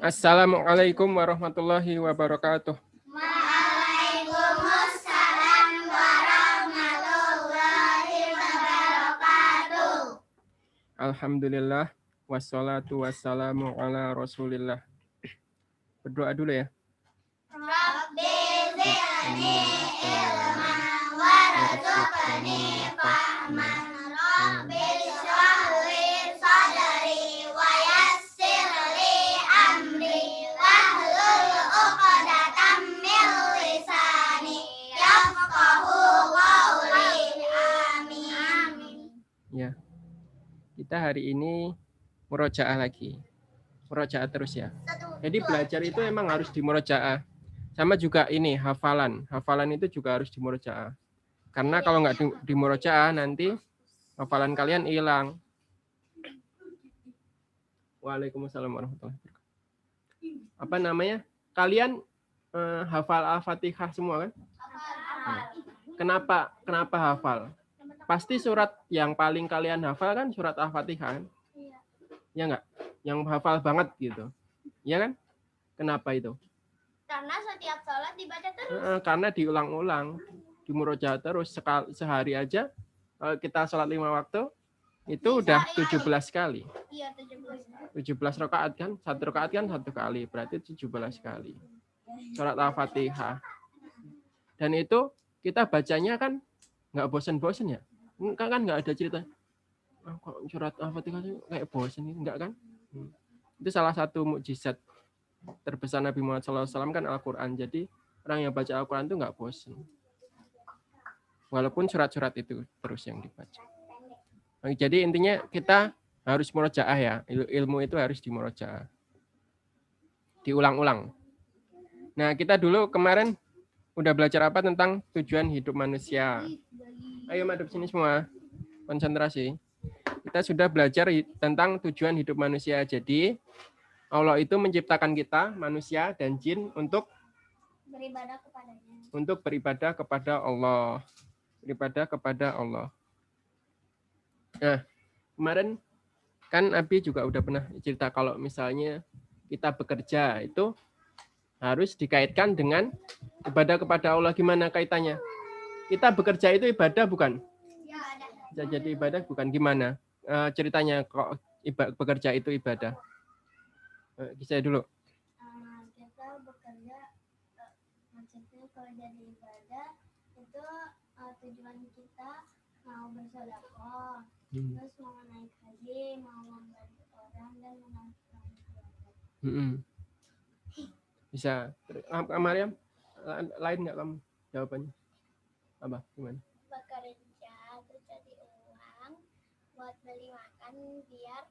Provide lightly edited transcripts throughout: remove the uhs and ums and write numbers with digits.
Assalamualaikum warahmatullahi wabarakatuh. Waalaikumsalam warahmatullahi wabarakatuh. Alhamdulillah wassalatu wassalamu ala Rasulillah. Berdoa dulu ya. Rabbi zidni ilman warzuqni fahman. Rabbi shrah li sadri wa yassir li amri wahlul 'uqdatam min lisani yafqahu qawli. Amin. Ya. Kita hari ini murojaah lagi. Murojaah terus ya. Jadi belajar itu emang harus dimurojaah. Sama juga ini hafalan. Hafalan itu juga harus dimurojaah. Karena kalau nggak dimurojaah nanti hafalan kalian hilang. Waalaikumsalam warahmatullahi wabarakatuh. Apa namanya? Kalian hafal Al-Fatihah semua kan? Kenapa hafal? Pasti surat yang paling kalian hafal kan surat Al-Fatihah kan? Ya enggak? Yang hafal banget gitu. Ya kan? Kenapa itu? Karena setiap sholat dibaca terus. Karena diulang-ulang, dimurojaah terus sehari aja. Kalau kita sholat 5 waktu itu udah 17 kali. Iya, 17. 17 rakaat kan? 1 rakaat kan 1 kali, berarti 17 kali. Surat Al-Fatihah. Dan itu kita bacanya kan nggak bosan-bosan ya? Kan nggak ada cerita. Kok surat Al-Fatihah kayak bosan gitu, enggak kan? Itu salah satu mukjizat terbesar Nabi Muhammad SAW kan Al-Quran. Jadi orang yang baca Al-Quran itu nggak bosan. Walaupun surat-surat itu terus yang dibaca. Jadi intinya kita harus murojaah ya. Ilmu itu harus dimurojaah. Diulang-ulang. Nah, kita dulu kemarin udah belajar apa tentang tujuan hidup manusia. Ayo madep sini semua. Konsentrasi. Kita sudah belajar tentang tujuan hidup manusia. Jadi Allah itu menciptakan kita, manusia dan jin untuk Beribadah kepadanya. Untuk beribadah kepada Allah. Beribadah kepada Allah. Nah, kemarin kan Abi juga udah pernah cerita kalau misalnya kita bekerja itu harus dikaitkan dengan ibadah kepada Allah. Gimana kaitannya? Kita bekerja itu ibadah bukan? Bisa jadi ibadah bukan? Gimana ceritanya kok bekerja itu ibadah? Saya dulu. Kita bekerja, maksudnya kalau jadi ibadah itu tujuan kita mau bersedekah, terus mau naik haji, mau membantu orang dan menangkan keluarga. Bisa. Mariam, lain nggak kamu jawabannya? Apa? Gimana? Bekerja terus jadi uang buat beli makan biar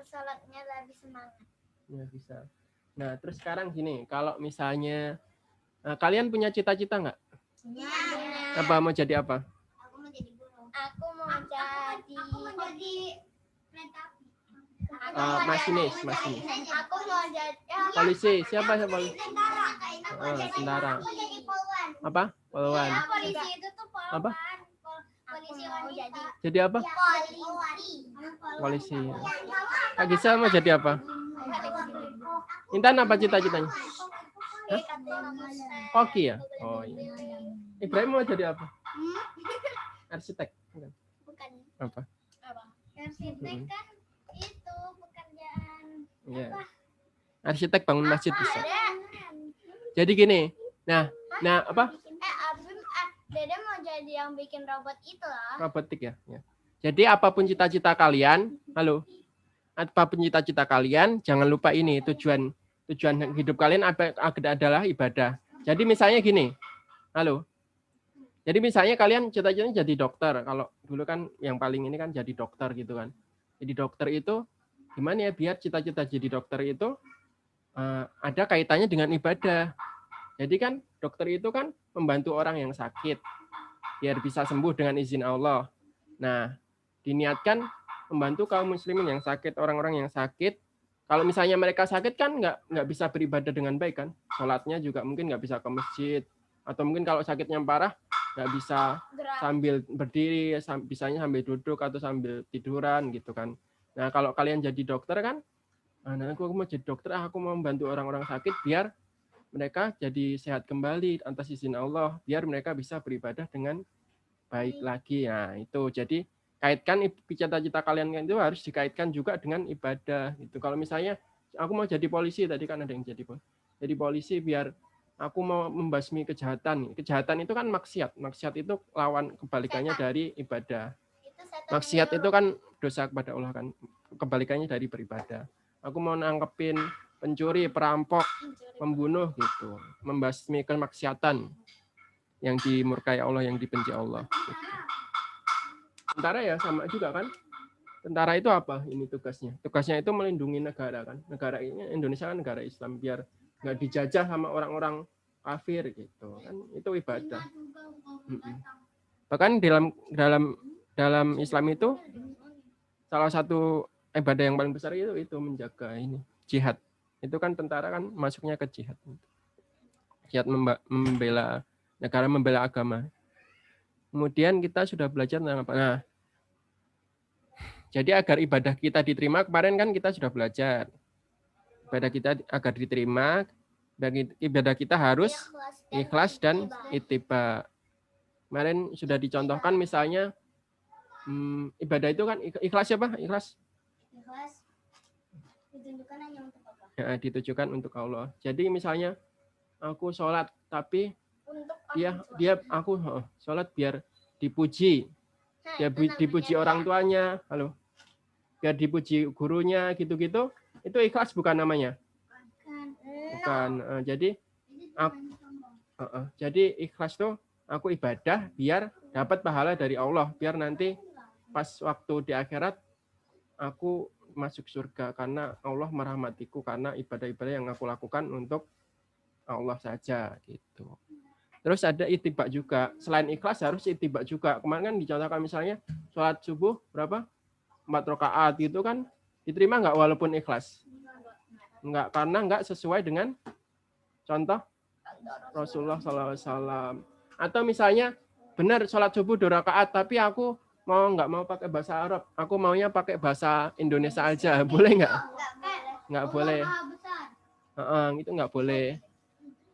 sholatnya lebih semangat. Ya bisa. Nah terus sekarang gini, kalau misalnya kalian punya cita-cita nggak? Ya. Apa mau jadi apa? Aku mau jadi guru. Aku mau jadi kereta api. Masinis. Aku mau jadi polisi. Siapa polisi? Tentara. Tentara. Apa? Polwan. Ya, polisi itu tuh polwan. Apa? Polisi wanita. Jadi apa? Polisi. Kak Gisel mau jadi apa? Intan apa cita-citanya? Hah? Koki ya? Oh iya. Ibrahim mau jadi apa? Arsitek. Bukan. Apa? Arsitek kan itu pekerjaan. Iya. Arsitek bangun masjid bisa. Ada. Jadi gini. Nah apa? Dede mau jadi yang bikin robot itu loh. Robotik ya. Jadi apapun cita-cita kalian, apapun cita-cita kalian, jangan lupa ini tujuan hidup kalian adalah ibadah. Jadi misalnya gini, Jadi misalnya kalian cita-citanya jadi dokter. Kalau dulu kan yang paling ini kan jadi dokter gitu kan. Jadi dokter itu gimana ya biar cita-cita jadi dokter itu ada kaitannya dengan ibadah. Jadi kan dokter itu kan membantu orang yang sakit biar bisa sembuh dengan izin Allah. Nah, diniatkan membantu kaum muslimin yang sakit, orang-orang yang sakit. Kalau misalnya mereka sakit kan nggak bisa beribadah dengan baik kan. Sholatnya juga mungkin nggak bisa ke masjid. Atau mungkin kalau sakitnya parah nggak bisa sambil berdiri, bisanya sambil duduk atau sambil tiduran gitu kan. Nah, kalau kalian jadi dokter kan Nah, aku mau jadi dokter, aku mau membantu orang-orang sakit biar mereka jadi sehat kembali atas izin Allah, biar mereka bisa beribadah dengan baik lagi. Nah, itu. Jadi kaitkan cita-cita kalian itu harus dikaitkan juga dengan ibadah gitu. Kalau misalnya aku mau jadi polisi, tadi kan ada yang jadi polisi biar aku mau membasmi kejahatan. Kejahatan itu kan maksiat. Maksiat itu lawan kebalikannya dari ibadah. Maksiat itu kan dosa kepada Allah kan. Kebalikannya dari beribadah. Aku mau nangkepin pencuri, perampok, pembunuh gitu. Membasmi kemaksiatan yang dimurkai Allah, yang dibenci Allah. Gitu. Tentara ya sama juga kan. Tentara itu apa ini tugasnya? Tugasnya itu melindungi negara kan. Negara ini Indonesia kan negara Islam biar nggak dijajah sama orang-orang kafir gitu kan. Itu ibadah. Bahkan dalam Islam itu salah satu ibadah yang paling besar itu menjaga ini jihad. Itu kan tentara kan masuknya ke jihad. Jihad membela negara, membela agama. Kemudian kita sudah belajar tentang apa? Nah, jadi agar ibadah kita diterima, kemarin kan kita sudah belajar. Ibadah kita agar diterima, ibadah kita harus ikhlas dan ittiba. Kemarin sudah dicontohkan misalnya ibadah itu kan ikhlas apa? Ikhlas ditujukan hanya untuk Allah. Ya, ditujukan untuk Allah. Jadi misalnya aku sholat tapi aku sholat biar dipuji. Biar dipuji orang tuanya, biar dipuji gurunya gitu-gitu. Itu ikhlas bukan namanya? Bukan. Jadi ikhlas tuh aku ibadah biar dapat pahala dari Allah, biar nanti pas waktu di akhirat aku masuk surga karena Allah merahmatiku karena ibadah-ibadah yang aku lakukan untuk Allah saja gitu. Terus ada ittiba juga. Selain ikhlas harus ittiba juga. Kemarin kan dicontohkan misalnya sholat subuh berapa? 4 rakaat gitu kan diterima nggak walaupun ikhlas? Enggak, karena nggak sesuai dengan contoh Rasulullah SAW. Atau misalnya benar sholat subuh 2 rakaat tapi aku nggak mau pakai bahasa Arab, aku maunya pakai bahasa Indonesia aja, boleh nggak? Nggak boleh. Itu nggak boleh.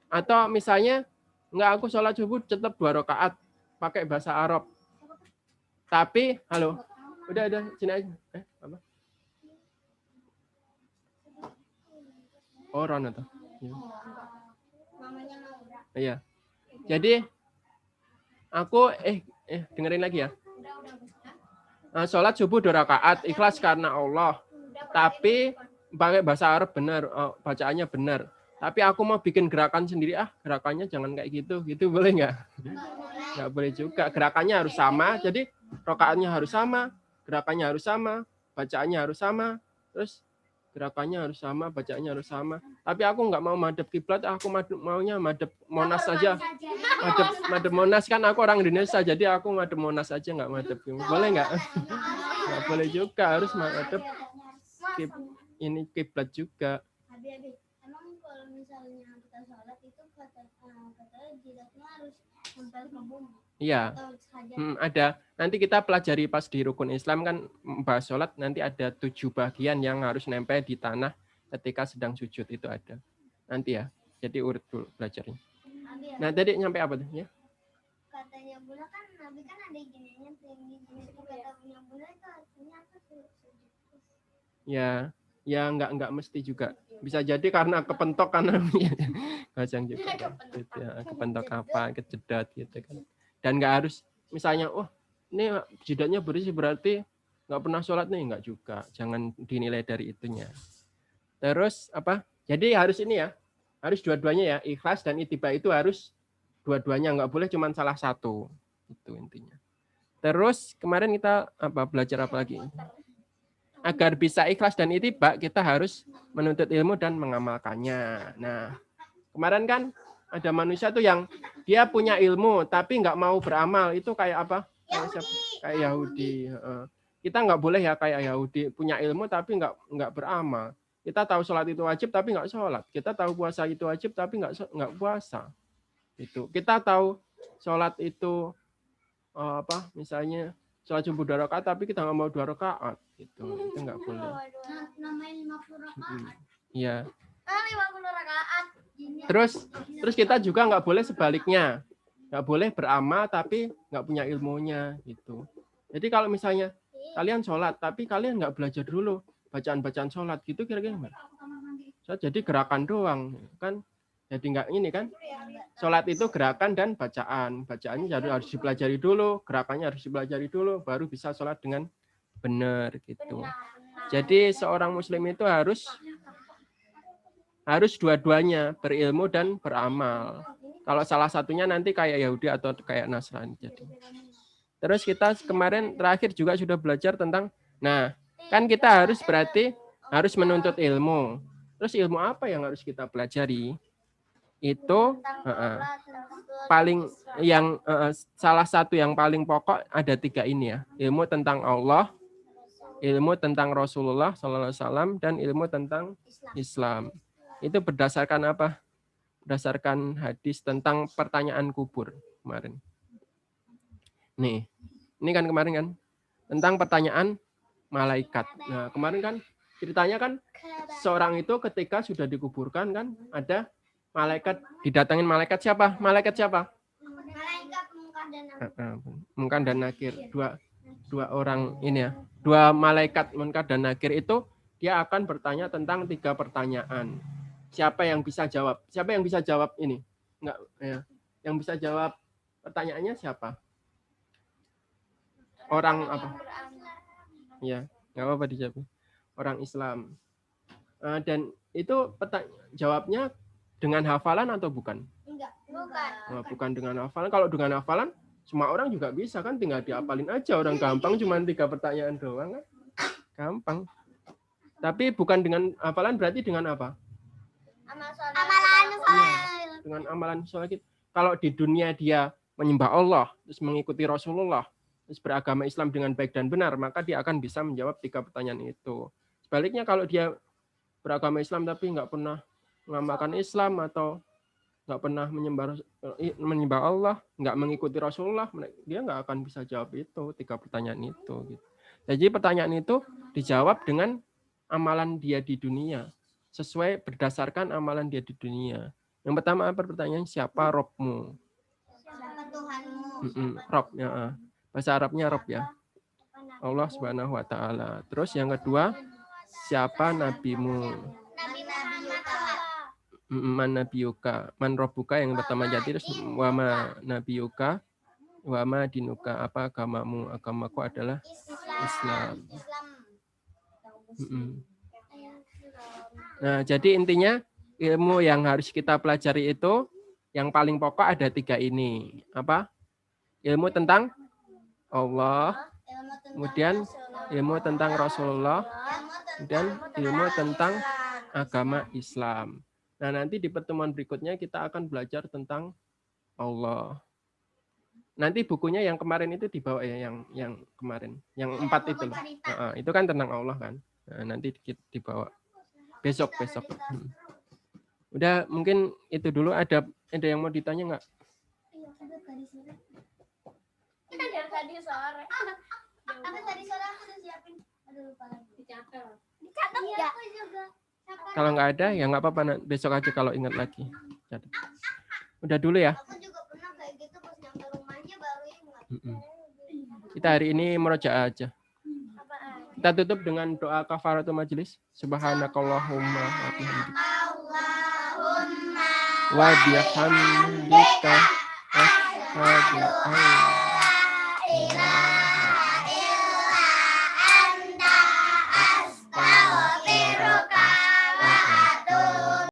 Atau misalnya nggak, aku sholat subuh tetap 2 rakaat pakai bahasa Arab. Tapi, udah sini aja. Apa? Oh, Ron atau? Iya. Jadi aku dengerin lagi ya. Sholat subuh 2 rakaat ikhlas karena Allah. Tapi pakai bahasa Arab benar, bacaannya benar. Tapi aku mau bikin gerakan sendiri, gerakannya jangan kayak gitu. Gitu boleh nggak? Nggak boleh juga. Gerakannya harus sama, jadi rakaatnya harus sama, gerakannya harus sama, bacaannya harus sama, terus gerakannya harus sama, bacaannya harus sama. Tapi aku nggak mau madep kiblat, aku maunya madep Monas saja. Madep Monas kan aku orang Indonesia, jadi aku madep Monas aja, nggak madep. Boleh nggak? Nggak boleh juga, harus madep ini kiblat juga. Emang kalau misalnya kita sholat itu katanya jidatnya harus nempel ke bumi. Iya. Ada. Nanti kita pelajari pas di rukun Islam kan bahas sholat, nanti ada 7 bagian yang harus nempel di tanah ketika sedang sujud, itu ada. Nanti ya. Jadi urut dulu belajarnya. Nah, tadi nyampe apa tuh ya? Katanya Bunda kan Nabi kan ada gininya, kata punya Bunda itu artinya apa tuh? Ya nggak mesti juga. Bisa jadi karena kepentok karena kacang juga. Gitu ya. Kepentok apa, kejedot gitu kan. Dan nggak harus misalnya, ini jidatnya bersih berarti nggak pernah sholat nih, nggak juga. Jangan dinilai dari itunya. Terus apa? Jadi harus ini ya, harus dua-duanya ya, ikhlas dan ittiba itu harus dua-duanya, nggak boleh cuma salah satu. Itu intinya. Terus kemarin kita belajar apa lagi? Agar bisa ikhlas dan ittiba, kita harus menuntut ilmu dan mengamalkannya. Nah, kemarin kan ada manusia tuh yang dia punya ilmu tapi nggak mau beramal, itu kayak apa? Kayak Yahudi. Kita nggak boleh ya kayak Yahudi, punya ilmu tapi nggak beramal. Kita tahu sholat itu wajib tapi nggak sholat. Kita tahu puasa itu wajib tapi nggak puasa. Itu. Kita tahu sholat itu misalnya sholat subuh 2 rakaat tapi kita nggak mau 2 rakaat. gitu. Itu nggak boleh. Namanya 50 rakaat. Iya. 50 rakaat. Terus kita juga nggak boleh sebaliknya. Nggak boleh beramal tapi nggak punya ilmunya gitu. Jadi kalau misalnya kalian sholat tapi kalian nggak belajar dulu bacaan-bacaan sholat gitu kira-kira gimana? Jadi gerakan doang kan, jadi nggak ini kan. Sholat itu gerakan dan bacaan. Bacaannya harus dipelajari dulu, gerakannya harus dipelajari dulu, baru bisa sholat dengan benar gitu. Jadi seorang muslim itu harus dua-duanya, berilmu dan beramal. Kalau salah satunya nanti kayak Yahudi atau kayak Nasrani. Jadi. Terus kita kemarin terakhir juga sudah belajar tentang, nah kan kita berarti harus menuntut ilmu. Terus ilmu apa yang harus kita pelajari? Itu paling yang salah satu yang paling pokok ada 3 ini ya. Ilmu tentang Allah, ilmu tentang Rasulullah SAW, dan ilmu tentang Islam. Itu berdasarkan apa? Berdasarkan hadis tentang pertanyaan kubur kemarin. Nih, ini kan kemarin kan tentang pertanyaan malaikat. Nah, kemarin kan ceritanya kan seorang itu ketika sudah dikuburkan kan ada malaikat, didatangin malaikat siapa? Malaikat siapa? Malaikat Munkar dan Nakir. Dua orang ini ya. Dua malaikat Munkar dan Nakir itu dia akan bertanya tentang 3 pertanyaan. Siapa yang bisa jawab? Siapa yang bisa jawab ini? Enggak ya. Yang bisa jawab pertanyaannya siapa? Orang apa? Ya, enggak apa-apa dijawab. Orang Islam. Dan itu jawabnya dengan hafalan atau bukan? Enggak, bukan. Nah, bukan dengan hafalan. Kalau dengan hafalan, semua orang juga bisa kan, tinggal dihafalin aja. Orang gampang, cuma 3 pertanyaan doang kan. Gampang. Tapi bukan dengan hafalan, berarti dengan apa? Amalan Ya, dengan amalan sholat. Kalau di dunia dia menyembah Allah, terus mengikuti Rasulullah, terus beragama Islam dengan baik dan benar, maka dia akan bisa menjawab 3 pertanyaan itu. Sebaliknya kalau dia beragama Islam tapi nggak pernah mengamalkan Islam atau nggak pernah menyembah Allah, nggak mengikuti Rasulullah, dia nggak akan bisa jawab itu 3 pertanyaan itu. Gitu. Jadi pertanyaan itu dijawab dengan amalan dia di dunia, sesuai berdasarkan amalan dia di dunia. Yang pertama apa pertanyaan? Siapa Robmu? Siapa Tuhanmu? Rob ya. Bahasa Arabnya Rob ya. Allah Subhanahu wa taala. Terus yang kedua, siapa nabimu? Man nabiyuka, man robbuka yang pertama jadi, terus wama nabiyuka, wama dinuka, apa agamamu? Agamaku adalah Islam. Nah, jadi intinya ilmu yang harus kita pelajari itu yang paling pokok ada 3 ini. Apa? Ilmu tentang Allah, kemudian ilmu tentang Rasulullah, dan ilmu tentang agama Islam. Nah, nanti di pertemuan berikutnya kita akan belajar tentang Allah. Nanti bukunya yang kemarin itu dibawa ya, yang kemarin, yang 4 itu loh. Itu kan tentang Allah kan. Nah, nanti dibawa besok. Udah, mungkin itu dulu. Ada yang mau ditanya nggak? Dari tadi sore. Apa tadi sore aku udah siapin? Aduh, lupa lagi. Dicatat ya? Aku juga. Kalau nggak ada ya nggak apa-apa, besok aja kalau ingat lagi. Udah dulu ya. Aku juga pernah kayak gitu pas nyampe rumahnya baru ingat. Kita hari ini murojaah aja. Kita tutup dengan doa kafaratul majelis. Subhanakallahumma wa bihamdika. Wa bihamdika. Asyhadu an